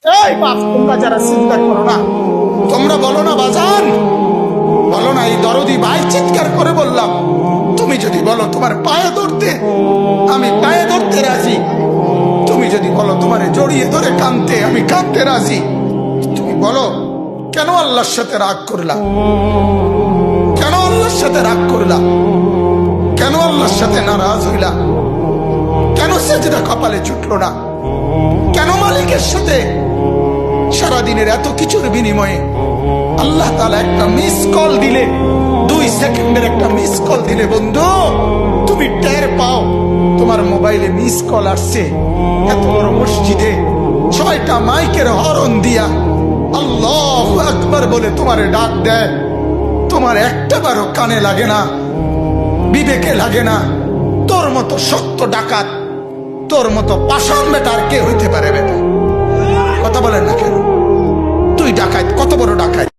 এই বাপ, তোমরা যারা চিন্তা করো না, তোমরা বলো না বাজান, বলো না এই দরদি ভাই চিৎকার করে বললাম, তুমি যদি বলো তোমার পায়ে ধরতে, আমি পায়ে ধরতে রাজি। তুমি যদি বলো তোমারে জড়িয়ে ধরে কাঁদতে, আমি কাঁদতে রাজি। তুমি বলো কেন আল্লাহর সাথে রাগ করলা, কেন আল্লাহর সাথে রাগ করলা, কেন আল্লাহর সাথে নারাজ হইলা, কেন সেজদা কপালে ছুটলো না, কেন মালিকের সাথে সারাদিনের এত কিছুর বিনিময়ে আল্লাহ তাআলা একটা মিস কল দিলে, 2 সেকেন্ডের একটা মিস কল দিলে বন্ধু তুমি টের পাও তোমার মোবাইলে মিস কল আসছে। এত বড় মসজিদে ছয়টা মাইকের হরন দিয়া আল্লাহু আকবার বলে তোমারে ডাক দেয়, তোমার একটা বারো কানে লাগে না, বিবেকে লাগে না। তোর মতো সত্য ডাকাত, তোর মতো পাষাণ বেটা আর কে হইতে পারে বেটা? কথা বলেন না কেন? তুই ডাকাত, কত বড় ডাকাত।